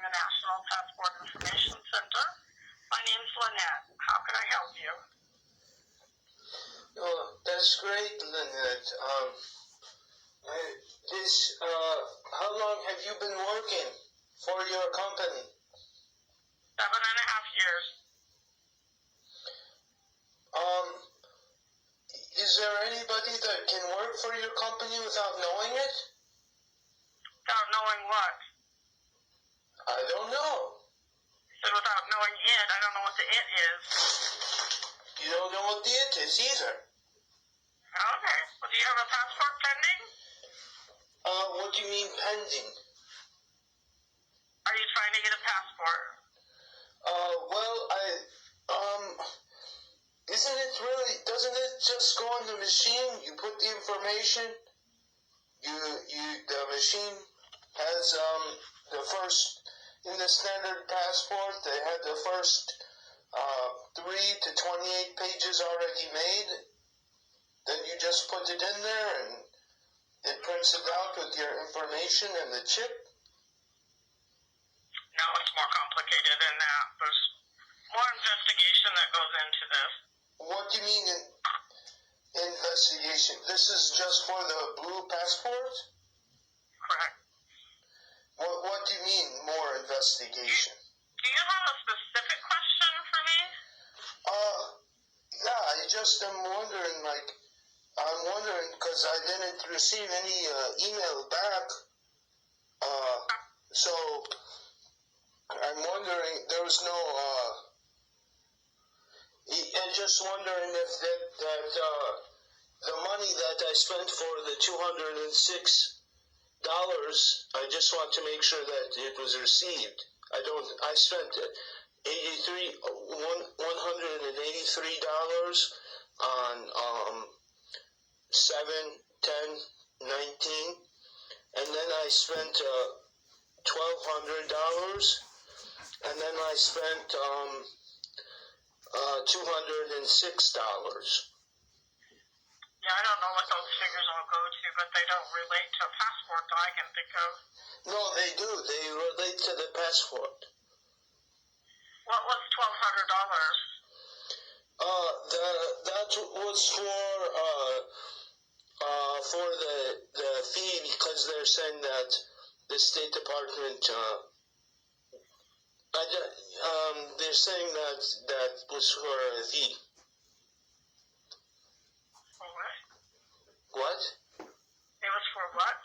the National Passport Information Center. My name's Lynette. How can I help you? Oh, that's great, Lynette. How long have you been working for your company? 7.5 years. Is there anybody that can work for your company without knowing it? Without knowing what? I don't know. So without knowing it, I don't know what the it is. You don't know what the it is either. Okay. Well, do you have a passport pending? What do you mean pending? Are you trying to get a passport? Doesn't it just go on the machine? You put the information, the machine has, the first, in the standard passport, they had the first, 3 to 28 pages already made. Then you just put it in there and it prints it out with your information and the chip. No, it's more complicated than that. There's more investigation that goes into this. What do you mean investigation? This is just for the blue passport? Correct. What do you mean more investigation? Do you have a specific question for me? Yeah, I'm wondering because I didn't receive any email back. So I'm wondering, there was no, I'm just wondering if the money that I spent for the $206, I just want to make sure that it was received. I spent $183 on 7/10/19, and then I spent $1,200, and then I spent $206. Yeah, I don't know what those figures all go to, but they don't relate to a passport that I can think of. No, they do. They relate to the passport. What was $1,200? That was for the fee, because they're saying that the State Department, they're saying that was for a fee. For what? What? It was for what?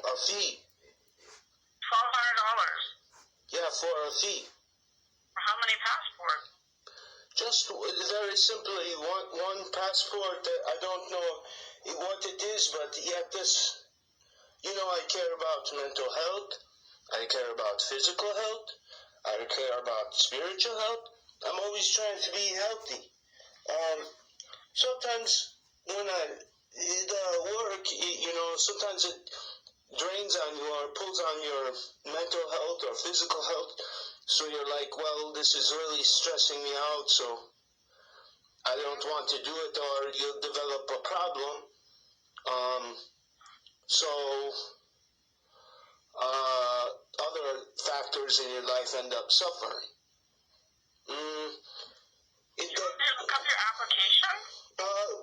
A fee. $1,200. Yeah, for a fee. For how many passports? Just very simply one passport. I don't know what it is, but yet this, I care about mental health. I care about physical health. I care about spiritual health. I'm always trying to be healthy. Sometimes when work, sometimes it drains on you or pulls on your mental health or physical health. So you're like, well, this is really stressing me out, so I don't want to do it, or you'll develop a problem. Other factors in your life end up suffering. Did you look up your application?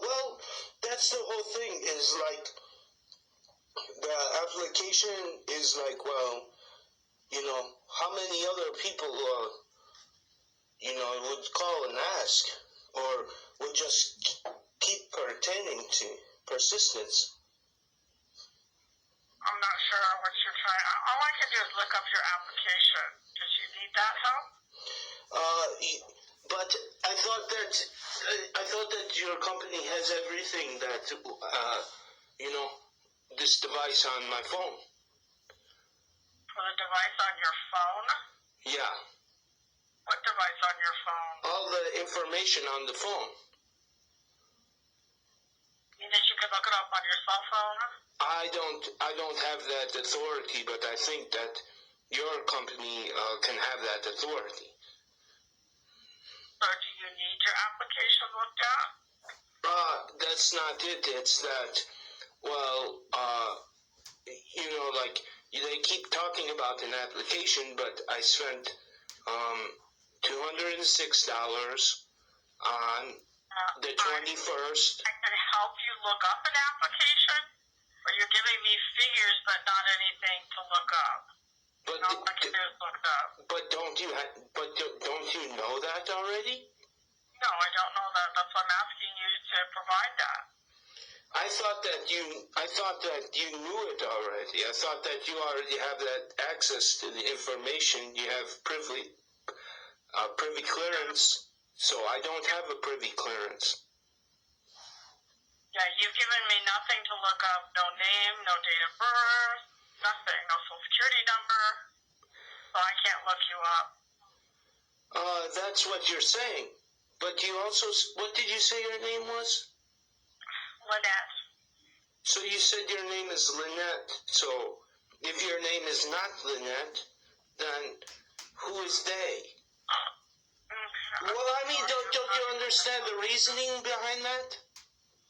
Well, that's the whole thing, is like, the application is like, well, how many other people, would call and ask, or would just keep pertaining to persistence? I'm not sure what you're trying. All I can do is look up your application. Did you need that help? But I thought that your company has everything that, this device on my phone. For the device on your phone? Yeah. What device on your phone? All the information on the phone. You think you could look it up on your cell phone? I don't have that authority, but I think that your company can have that authority. So do you need your application looked at? That's not it. It's that, well, They keep talking about an application, but I spent $206 on the 21st. I can help you look up an application, or you're giving me figures but not anything to look up. But all I can do is look it up. But don't you know that already? No, I don't know that. That's why I'm asking you to provide that. I thought that you knew it already. I thought that you already have that access to the information. You have privy clearance, so I don't have a privy clearance. Yeah, you've given me nothing to look up. No name, no date of birth, nothing. No social security number. So I can't look you up. That's what you're saying. But you also, what did you say your name was? Lynette. So you said your name is Lynette. So if your name is not Lynette, then who is they? Well, I mean, don't you understand the reasoning behind that?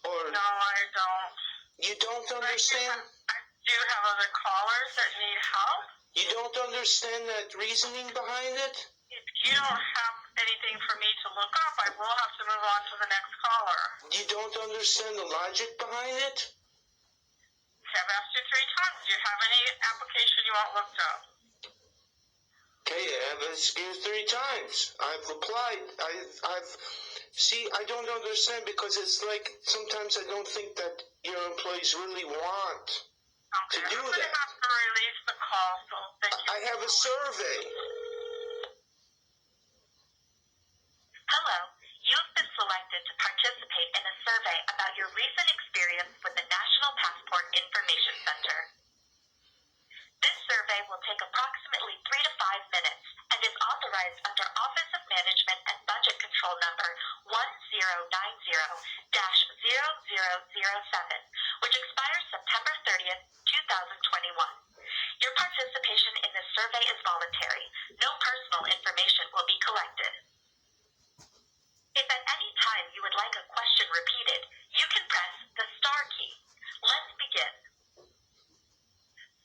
Or no, I don't. You don't understand? I do have other callers that need help. You don't understand that reasoning behind it? If you don't have anything for me to look up, I will have to move on to the next caller. You don't understand the logic behind it? I've asked you 3 times. Do you have any application you want looked up? Okay, I've asked you 3 times. I've applied. I don't understand because it's like sometimes I don't think that your employees really want to do I'm going that. to have to release the call, so thank you. I have a survey. Hello, you've been selected to participate in a survey about your recent experience with the National Passport Information Center. This survey will take approximately 3 to 5 minutes and is authorized under Office of Management and Budget Control number 1090-0007, which expires September 30th, 2021. Your participation in this survey is voluntary. No personal information will be collected. If at any time you would like a question repeated, you can press the star key. Let's begin.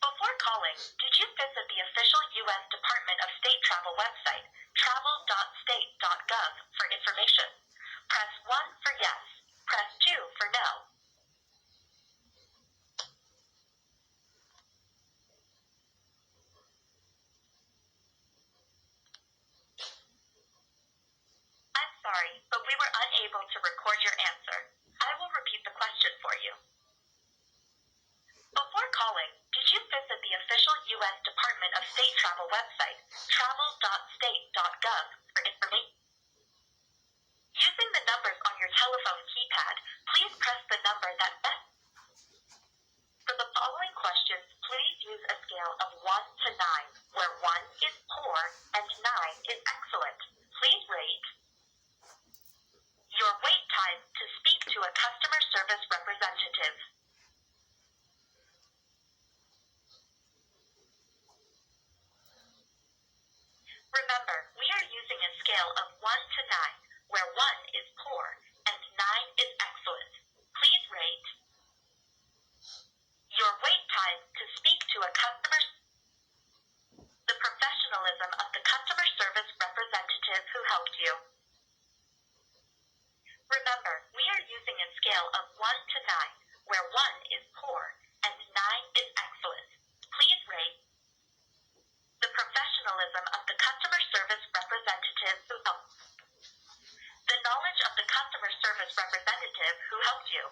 Before calling, did you visit the official U.S. Department of State travel website, travel.state.gov, for information? Press 1 for yes. Press 2 for no. I'm sorry, but we were unable to record your answer. I will repeat the question for you. Before calling, did you visit the official U.S. Department of State travel website, travel.state.gov, for information? Using the numbers on your telephone keypad, please press the number that best. For the following questions, please use a scale of 1 to 9, where 1 is poor and 9 is excellent. Please rate your wait time to speak to a customer service representative. Remember, we are using a scale of 1 to 9, where 1 is poor and 9 is excellent. Please rate your wait time to speak to a the professionalism of the customer service representative who helped you. Remember, we are using a scale of 1 to 9, where 1 is poor and 9 is excellent. Please rate the professionalism of the customer service representative who helped. The knowledge of the customer service representative who helped you.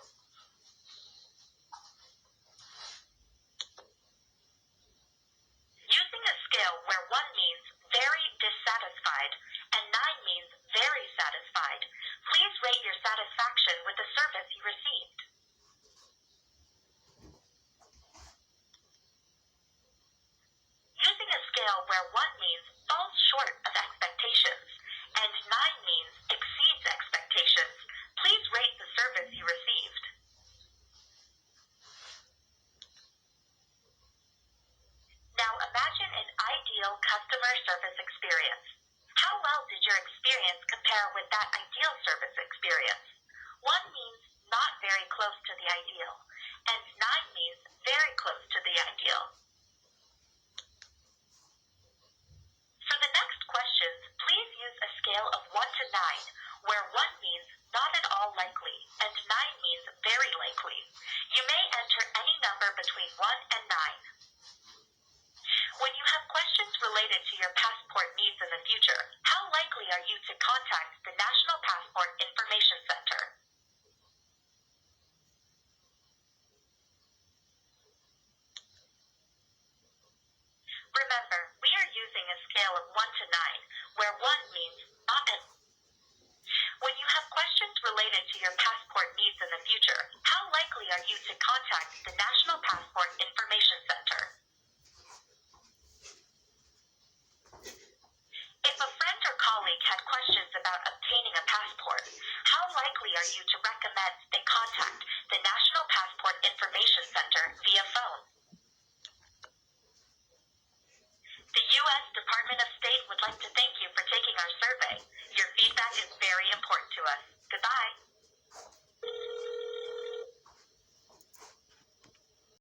Using a scale where 1 means very dissatisfied and 9 means very satisfied, please rate your satisfaction with the service you received. Using a scale where 1 means falls short of expectations and 9 means exceeds expectations, please rate the service you received. Now imagine an ideal customer service experience. How well did your experience compare with that ideal service experience? 1 means not very close to the ideal, and 9 means very close to the ideal. to 9, where 1 means not at all likely and 9 means very likely. You may enter any number between 1 and 9. When you have questions related to your passport needs in the future, how likely are you to contact the National Passport Information Center? Remember, we are using a scale of 1 to 9, where 1 means not at. When you have questions related to your passport needs in the future, how likely are you to contact the National Passport Information Center? If a friend or colleague had questions about obtaining a passport, how likely are you to recommend they contact the National Passport Information Center via phone? The U.S. Department of State would like to thank you for taking our survey. Your feedback is very important to us. Goodbye.